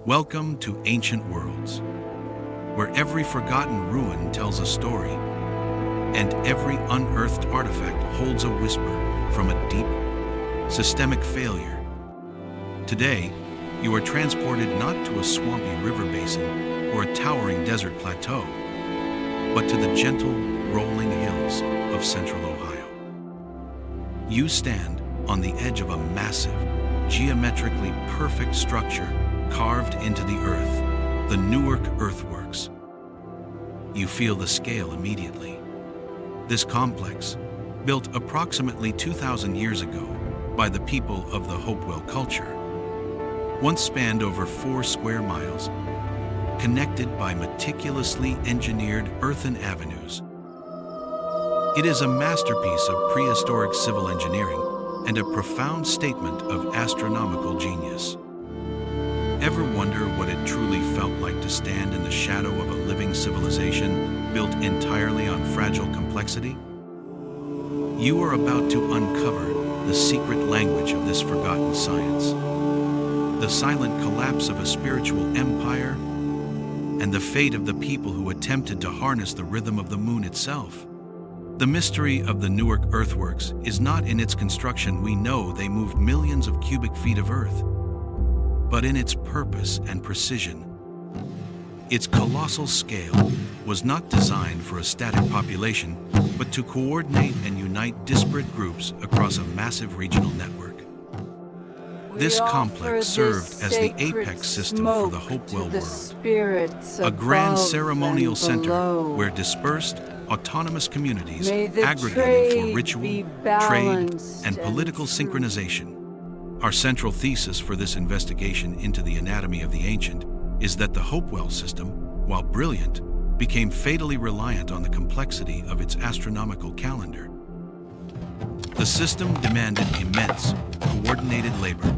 Welcome to Ancient Worlds, where every forgotten ruin tells a story, and every unearthed artifact holds a whisper from a deep, systemic failure. Today, you are transported not to a swampy river basin or a towering desert plateau, but to the gentle, rolling hills of central Ohio. You stand on the edge of a massive, geometrically perfect structure carved into the earth, the Newark Earthworks. You feel the scale immediately. This complex, built approximately 2,000 years ago by the people of the Hopewell Culture, once spanned over 4 square miles, connected by meticulously engineered earthen avenues. It is a masterpiece of prehistoric civil engineering and a profound statement of astronomical genius. Ever wonder what it truly felt like to stand in the shadow of a living civilization built entirely on fragile complexity? You are about to uncover the secret language of this forgotten science, the silent collapse of a spiritual empire, and the fate of the people who attempted to harness the rhythm of the moon itself. The mystery of the Newark Earthworks is not in its construction. We know they moved millions of cubic feet of earth, but in its purpose and precision. Its colossal scale was not designed for a static population, but to coordinate and unite disparate groups across a massive regional network. This complex served as the apex system for the Hopewell world, a grand ceremonial center where dispersed, autonomous communities aggregated for ritual, trade, and political synchronization. Our central thesis for this investigation into the anatomy of the ancient is that the Hopewell system, while brilliant, became fatally reliant on the complexity of its astronomical calendar. The system demanded immense, coordinated labor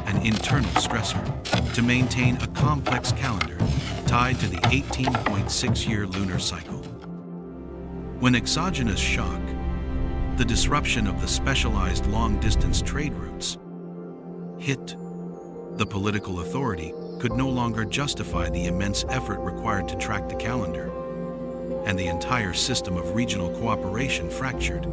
and internal stressor to maintain a complex calendar tied to the 18.6-year lunar cycle. When exogenous shock, the disruption of the specialized long-distance trade routes, hit, the political authority could no longer justify the immense effort required to track the calendar, and the entire system of regional cooperation fractured.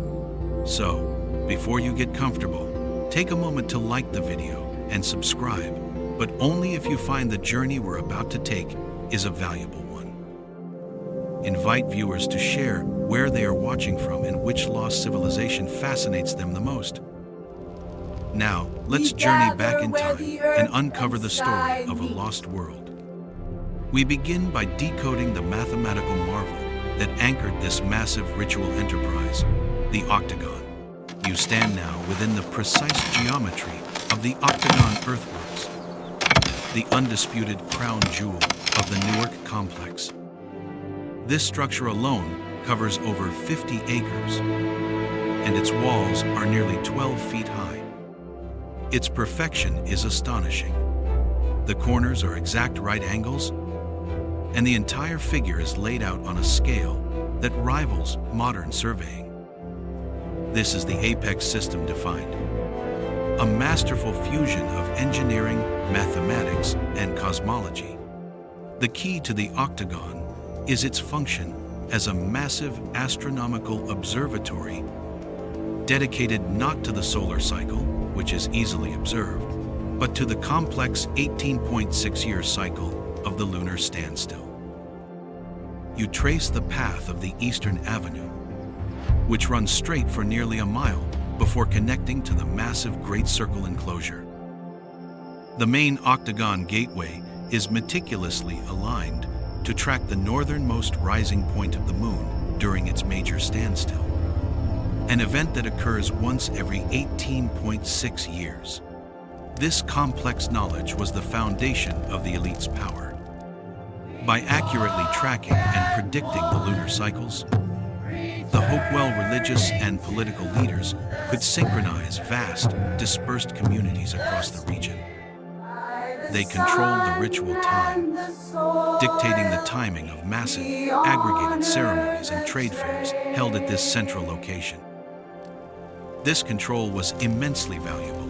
So, before you get comfortable, take a moment to like the video and subscribe, but only if you find the journey we're about to take is a valuable one. Invite viewers to share where they are watching from and which lost civilization fascinates them the most. Now, let's journey back in time and uncover the story of a lost world. We begin by decoding the mathematical marvel that anchored this massive ritual enterprise, the Octagon. You stand now within the precise geometry of the Octagon Earthworks, the undisputed crown jewel of the Newark complex. This structure alone covers over 50 acres, and its walls are nearly 12 feet high. Its perfection is astonishing. The corners are exact right angles, and the entire figure is laid out on a scale that rivals modern surveying. This is the apex system defined, a masterful fusion of engineering, mathematics, and cosmology. The key to the Octagon is its function as a massive astronomical observatory dedicated not to the solar cycle, which is easily observed, but to the complex 18.6-year cycle of the lunar standstill. You trace the path of the Eastern Avenue, which runs straight for nearly a mile before connecting to the massive Great Circle enclosure. The main Octagon gateway is meticulously aligned to track the northernmost rising point of the moon during its major standstill, an event that occurs once every 18.6 years. This complex knowledge was the foundation of the elite's power. By accurately tracking and predicting the lunar cycles, the Hopewell religious and political leaders could synchronize vast, dispersed communities across the region. They controlled the ritual time, dictating the timing of massive, aggregated ceremonies and trade fairs held at this central location. This control was immensely valuable,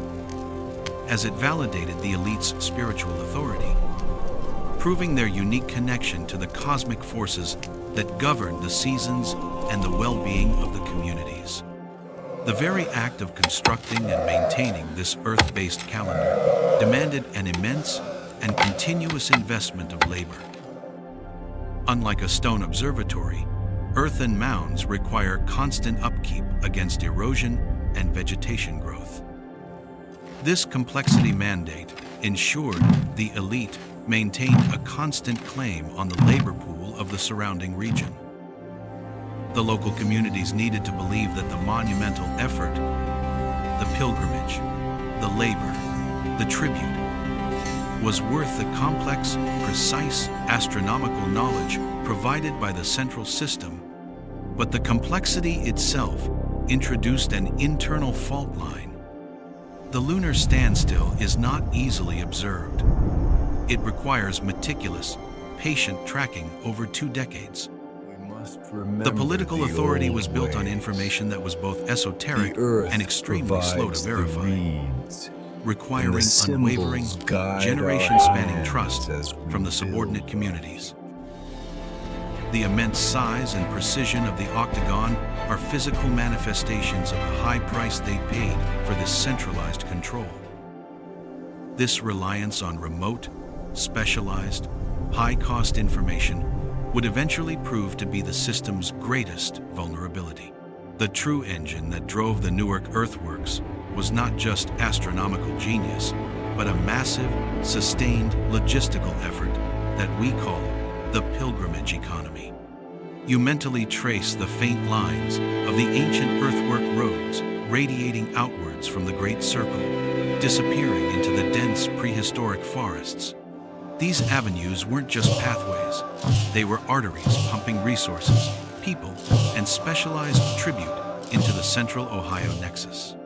as it validated the elite's spiritual authority. proving their unique connection to the cosmic forces that govern the seasons and the well-being of the communities. The very act of constructing and maintaining this Earth-based calendar demanded an immense and continuous investment of labor. Unlike a stone observatory, earthen mounds require constant upkeep against erosion and vegetation growth. This complexity mandate ensured the elite maintained a constant claim on the labor pool of the surrounding region. The local communities needed to believe that the monumental effort, the pilgrimage, the labor, the tribute, was worth the complex, precise astronomical knowledge provided by the central system. But the complexity itself introduced an internal fault line. The lunar standstill is not easily observed. It requires meticulous, patient tracking over 2 decades. The political authority was built on information that was both esoteric and extremely slow to verify, requiring unwavering, generation-spanning trust from the subordinate communities. The immense size and precision of the Octagon are physical manifestations of the high price they paid for this centralized control. This reliance on remote, specialized, high-cost information would eventually prove to be the system's greatest vulnerability. The true engine that drove the Newark Earthworks was not just astronomical genius, but a massive, sustained logistical effort that we call the pilgrimage economy. You mentally trace the faint lines of the ancient earthwork roads radiating outwards from the Great Circle, disappearing into the dense prehistoric forests. These avenues weren't just pathways, they were arteries pumping resources, people, and specialized tribute into the central Ohio nexus.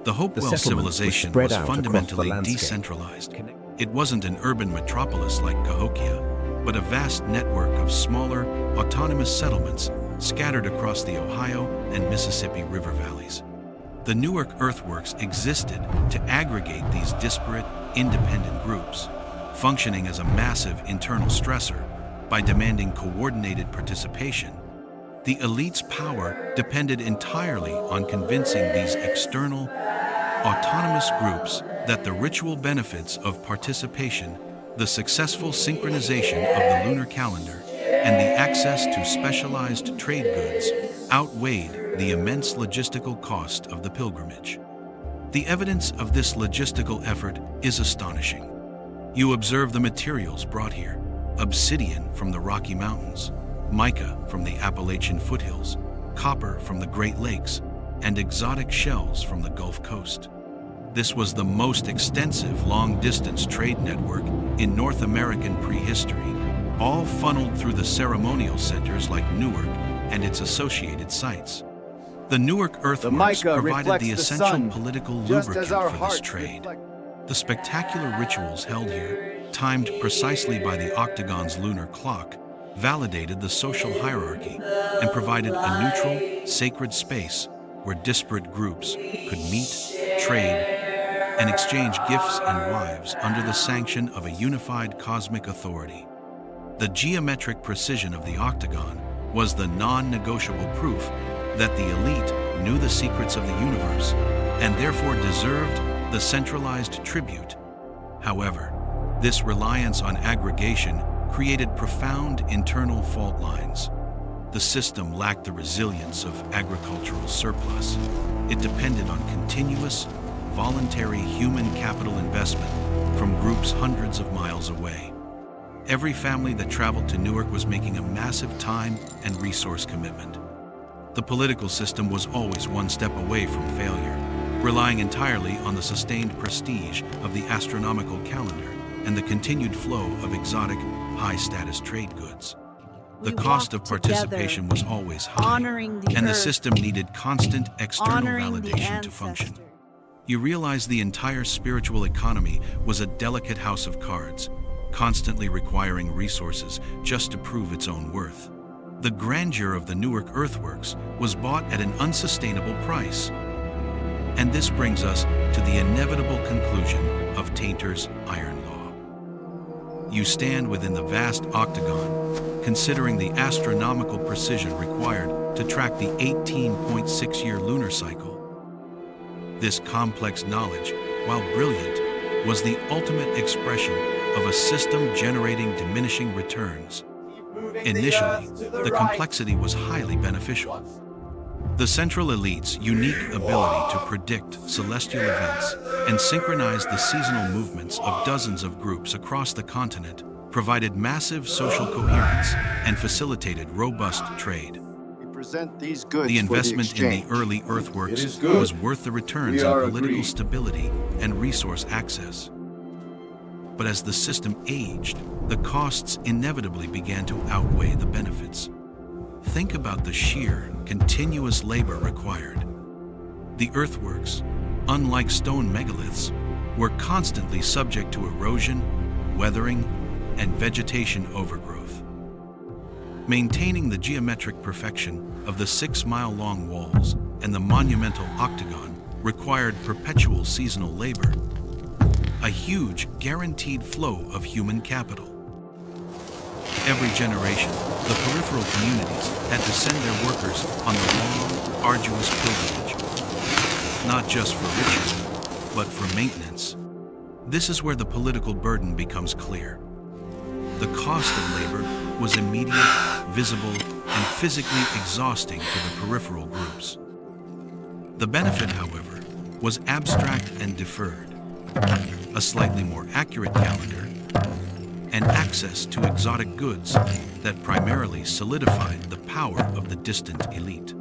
The Hopewell civilization was fundamentally decentralized. It wasn't an urban metropolis like Cahokia, but a vast network of smaller, autonomous settlements scattered across the Ohio and Mississippi River valleys. The Newark Earthworks existed to aggregate these disparate, independent groups, functioning as a massive internal stressor by demanding coordinated participation. The elite's power depended entirely on convincing these external, autonomous groups that the ritual benefits of participation, the successful synchronization of the lunar calendar, and the access to specialized trade goods outweighed the immense logistical cost of the pilgrimage. The evidence of this logistical effort is astonishing. You observe the materials brought here: obsidian from the Rocky Mountains, mica from the Appalachian foothills, copper from the Great Lakes, and exotic shells from the Gulf Coast. This was the most extensive long-distance trade network in North American prehistory, all funneled through the ceremonial centers like Newark and its associated sites. The Newark Earthworks provided the essential political lubricant for this trade. The spectacular rituals held here, timed precisely by the Octagon's lunar clock, validated the social hierarchy and provided a neutral, sacred space where disparate groups could meet, trade, and exchange gifts and wives under the sanction of a unified cosmic authority. The geometric precision of the Octagon was the non-negotiable proof that the elite knew the secrets of the universe and therefore deserved the centralized tribute. However, this reliance on aggregation created profound internal fault lines. The system lacked the resilience of agricultural surplus. It depended on continuous, voluntary human capital investment from groups hundreds of miles away. Every family that traveled to Newark was making a massive time and resource commitment. The political system was always one step away from failure, relying entirely on the sustained prestige of the astronomical calendar and the continued flow of exotic, high-status trade goods. The cost of participation was always high, and the system needed constant external validation to function. You realize the entire spiritual economy was a delicate house of cards, constantly requiring resources just to prove its own worth. The grandeur of the Newark Earthworks was bought at an unsustainable price. And this brings us to the inevitable conclusion of Tainter's iron law. you stand within the vast octagon, considering the astronomical precision required to track the 18.6-year lunar cycle. This complex knowledge, while brilliant, was the ultimate expression of a system generating diminishing returns. Initially, the complexity was highly beneficial. The central elite's unique ability to predict celestial events and synchronize the seasonal movements of dozens of groups across the continent provided massive social coherence and facilitated robust trade. The investment in the early earthworks was worth the returns in political stability and resource access. But as the system aged, the costs inevitably began to outweigh the benefits. Think about the sheer, continuous labor required. The earthworks, unlike stone megaliths, were constantly subject to erosion, weathering, and vegetation overgrowth. Maintaining the geometric perfection of the 6-mile-long walls and the monumental octagon required perpetual seasonal labor, a huge, guaranteed flow of human capital. Every generation, the peripheral communities had to send their workers on the long, arduous pilgrimage, not just for ritual, but for maintenance. This is where the political burden becomes clear. The cost of labor was immediate, visible, and physically exhausting for the peripheral groups. The benefit, however, was abstract and deferred. A slightly more accurate calendar, and access to exotic goods that primarily solidified the power of the distant elite.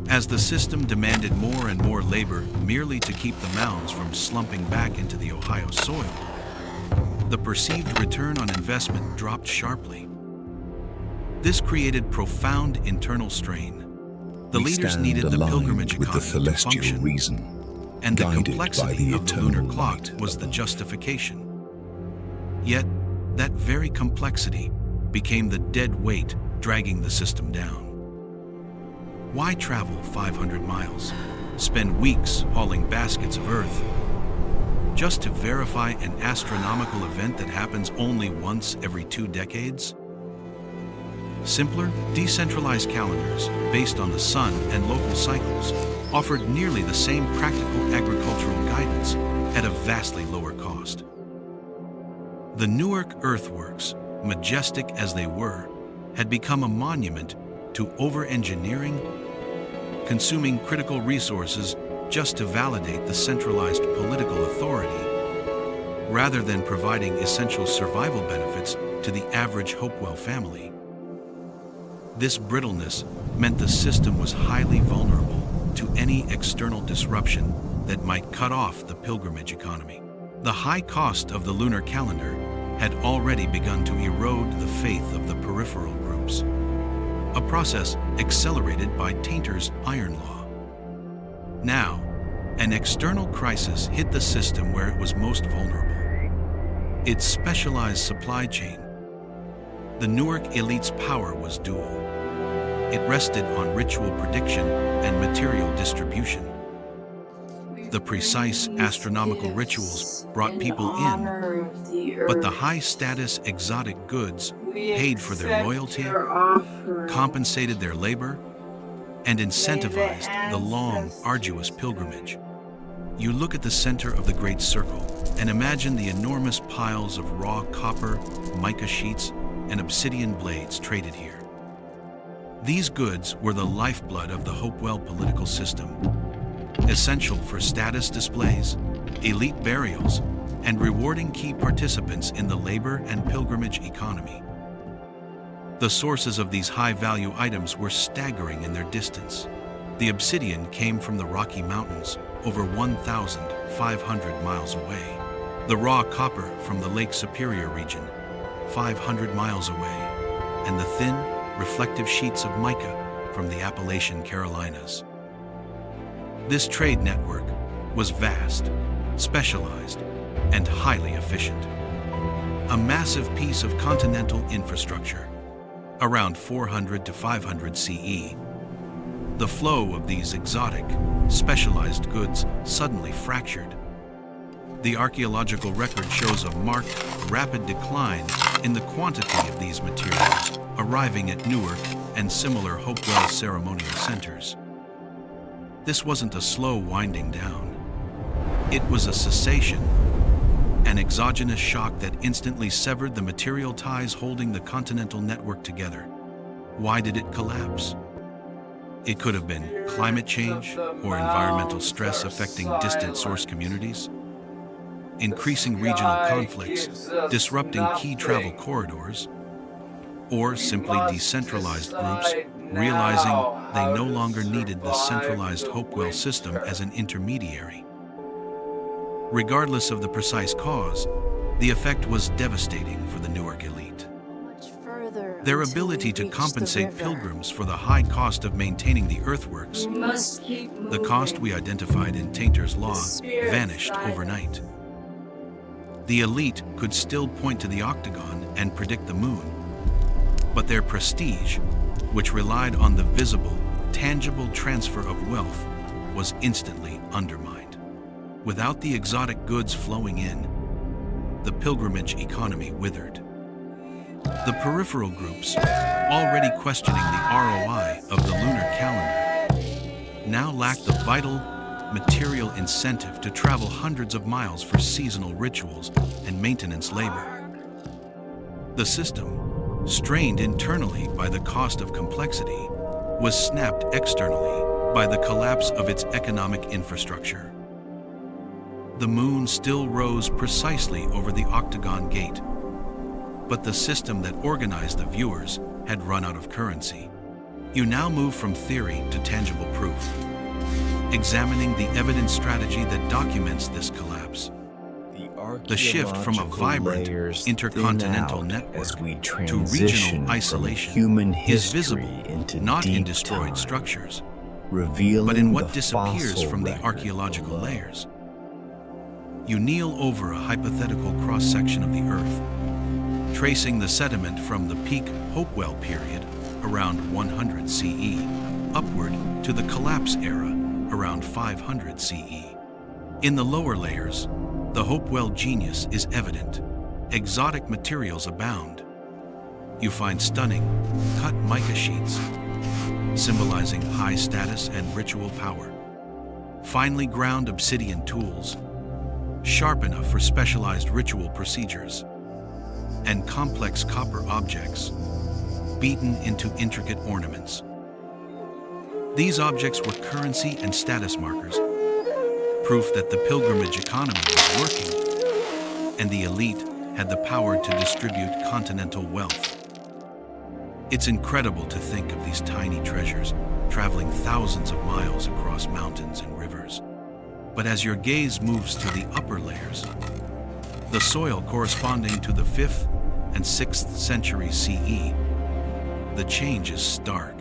As the system demanded more and more labor merely to keep the mounds from slumping back into the Ohio soil, the perceived return on investment dropped sharply. This created profound internal strain. The leaders needed the pilgrimage economy to function, and the complexity of the lunar clock was the justification. Yet, that very complexity became the dead weight dragging the system down. Why travel 500 miles, spend weeks hauling baskets of earth, just to verify an astronomical event that happens only once every 2 decades? Simpler, decentralized calendars based on the sun and local cycles offered nearly the same practical agricultural guidance at a vastly lower cost. The Newark Earthworks, majestic as they were, had become a monument to over-engineering, consuming critical resources just to validate the centralized political authority, rather than providing essential survival benefits to the average Hopewell family. This brittleness meant the system was highly vulnerable to any external disruption that might cut off the pilgrimage economy. The high cost of the lunar calendar had already begun to erode the faith of the peripheral groups, a process accelerated by Tainter's iron law. Now, an external crisis hit the system where it was most vulnerable: its specialized supply chain. The Newark elite's power was dual. It rested on ritual prediction and material distribution. The precise astronomical rituals brought people in, but the high-status exotic goods paid for their loyalty, compensated their labor, and incentivized the long, arduous pilgrimage. You look at the center of the Great Circle and imagine the enormous piles of raw copper, mica sheets, and obsidian blades traded here. These goods were the lifeblood of the Hopewell political system, essential for status displays, elite burials, and rewarding key participants in the labor and pilgrimage economy. The sources of these high-value items were staggering in their distance. The obsidian came from the Rocky Mountains, over 1,500 miles away. The raw copper from the Lake Superior region, 500 miles away, and the thin, reflective sheets of mica from the Appalachian Carolinas. This trade network was vast, specialized, and highly efficient. A massive piece of continental infrastructure, around 400 to 500 CE. The flow of these exotic, specialized goods suddenly fractured. The archaeological record shows a marked, rapid decline in the quantity of these materials arriving at Newark and similar Hopewell ceremonial centers. This wasn't a slow winding down. It was a cessation, an exogenous shock that instantly severed the material ties holding the continental network together. Why did it collapse? It could have been climate change or environmental stress affecting distant source communities, increasing regional conflicts, disrupting key travel corridors, or simply decentralized groups realizing they no longer needed the centralized Hopewell system as an intermediary. Regardless of the precise cause, the effect was devastating for the Newark elite. Their ability to compensate pilgrims for the high cost of maintaining the earthworks, the cost we identified in Tainter's Law, vanished overnight. The elite could still point to the Octagon and predict the moon, but their prestige, which relied on the visible, tangible transfer of wealth, was instantly undermined. Without the exotic goods flowing in, the pilgrimage economy withered. The peripheral groups, already questioning the ROI of the lunar calendar, now lacked the vital, material incentive to travel hundreds of miles for seasonal rituals and maintenance labor. The system, strained internally by the cost of complexity, was snapped externally by the collapse of its economic infrastructure. The moon still rose precisely over the Octagon gate, but the system that organized the viewers had run out of currency. You now move from theory to tangible proof, examining the evidence strategy that documents this collapse. The shift from a vibrant intercontinental network to regional isolation is visible not in destroyed structures, but in what disappears from the archaeological layers. You kneel over a hypothetical cross-section of the Earth, tracing the sediment from the peak Hopewell period around 100 CE upward to the collapse era around 500 CE. In the lower layers, the Hopewell genius is evident. Exotic materials abound. You find stunning, cut mica sheets, symbolizing high status and ritual power. Finely ground obsidian tools, sharp enough for specialized ritual procedures, and complex copper objects, beaten into intricate ornaments. These objects were currency and status markers, proof that the pilgrimage economy was working, and the elite had the power to distribute continental wealth. It's incredible to think of these tiny treasures traveling thousands of miles across mountains and rivers. But as your gaze moves to the upper layers, the soil corresponding to the 5th and 6th century CE, the change is stark.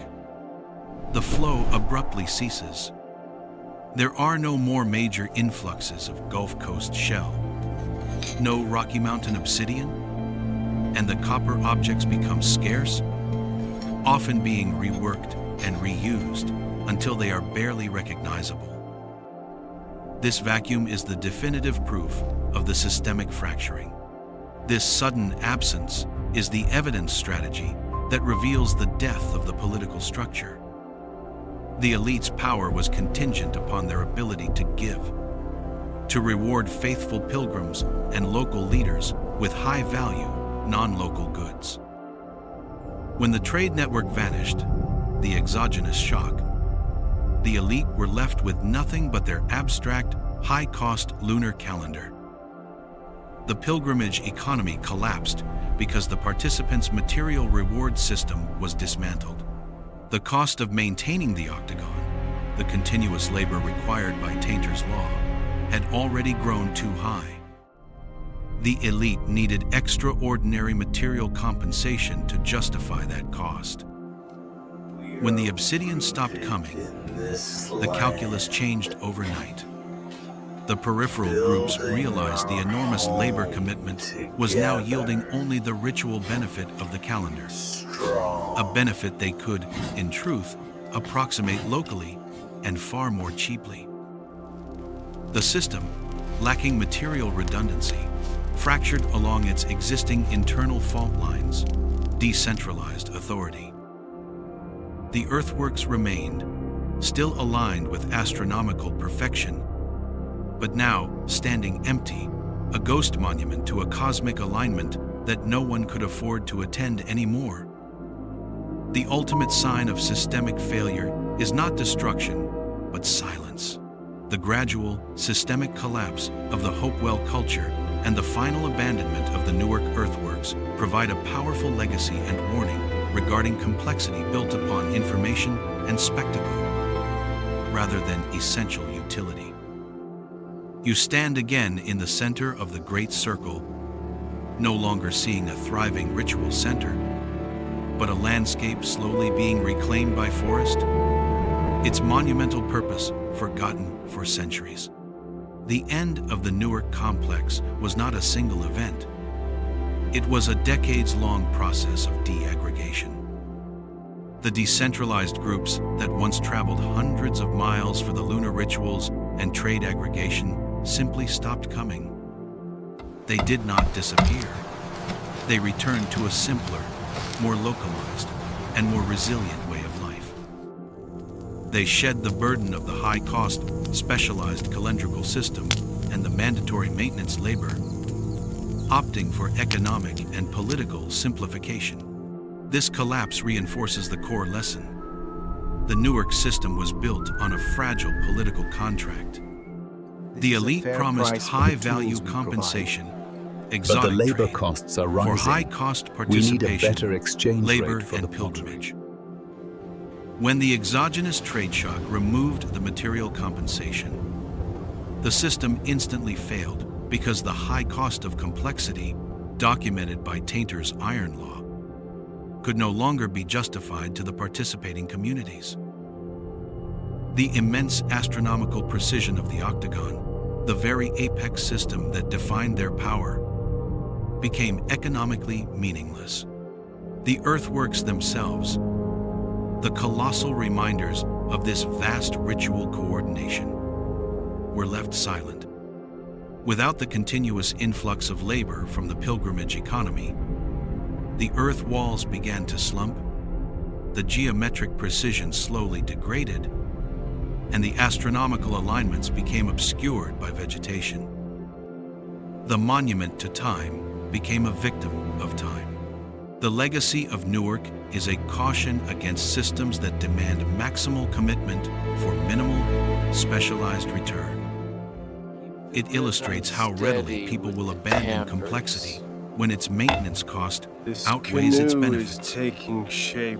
The flow abruptly ceases. There are no more major influxes of Gulf Coast shell, no Rocky Mountain obsidian, and the copper objects become scarce, often being reworked and reused until they are barely recognizable. This vacuum is the definitive proof of the systemic fracturing. This sudden absence is the evidence strategy that reveals the death of the political structure. The elite's power was contingent upon their ability to give, to reward faithful pilgrims and local leaders with high-value, non-local goods. When the trade network vanished, the exogenous shock, the elite were left with nothing but their abstract, high-cost lunar calendar. The pilgrimage economy collapsed because the participants' material reward system was dismantled. The cost of maintaining the Octagon, the continuous labor required by Tainter's Law, had already grown too high. The elite needed extraordinary material compensation to justify that cost. When the obsidian stopped coming, the calculus changed overnight. The peripheral groups realized the enormous labor commitment was now yielding only the ritual benefit of the calendar, a benefit they could, in truth, approximate locally and far more cheaply. The system, lacking material redundancy, fractured along its existing internal fault lines, decentralized authority. The earthworks remained, still aligned with astronomical perfection, but now standing empty, a ghost monument to a cosmic alignment that no one could afford to attend anymore. The ultimate sign of systemic failure is not destruction, but silence. The gradual, systemic collapse of the Hopewell culture and the final abandonment of the Newark Earthworks provide a powerful legacy and warning regarding complexity built upon information and spectacle, rather than essential utility. You stand again in the center of the Great Circle, no longer seeing a thriving ritual center, but a landscape slowly being reclaimed by forest, its monumental purpose forgotten for centuries. The end of the Newark complex was not a single event. It was a decades-long process of deaggregation. The decentralized groups that once traveled hundreds of miles for the lunar rituals and trade aggregation simply stopped coming. They did not disappear. They returned to a simpler, more localized, and more resilient way of life. They shed the burden of the high-cost, specialized calendrical system and the mandatory maintenance labor, opting for economic and political simplification. This collapse reinforces the core lesson. The Newark system was built on a fragile political contract. The elite promised high-value compensation, exotic but the labor trade, costs are for rising. high-cost We need a participation, better exchange labor, rate for and the pottery. pilgrimage. When the exogenous trade shock removed the material compensation, the system instantly failed because the high cost of complexity, documented by Tainter's iron law, could no longer be justified to the participating communities. The immense astronomical precision of the Octagon, the very apex system that defined their power, became economically meaningless. The earthworks themselves, the colossal reminders of this vast ritual coordination, were left silent. Without the continuous influx of labor from the pilgrimage economy, the earth walls began to slump, the geometric precision slowly degraded, and the astronomical alignments became obscured by vegetation. The monument to time became a victim of time. The legacy of Newark is a caution against systems that demand maximal commitment for minimal, specialized return. It illustrates how readily people will abandon complexity when its maintenance cost outweighs its benefits,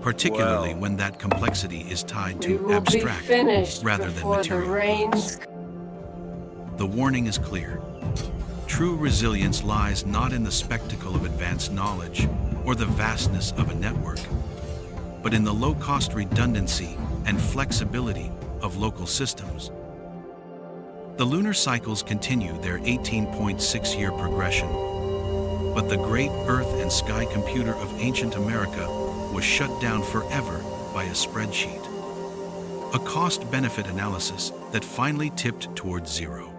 particularly when that complexity is tied to abstract rather than material goods. The warning is clear. True resilience lies not in the spectacle of advanced knowledge or the vastness of a network, but in the low-cost redundancy and flexibility of local systems. The lunar cycles continue their 18.6-year progression, but the great Earth and sky computer of ancient America was shut down forever by a spreadsheet, a cost-benefit analysis that finally tipped towards zero.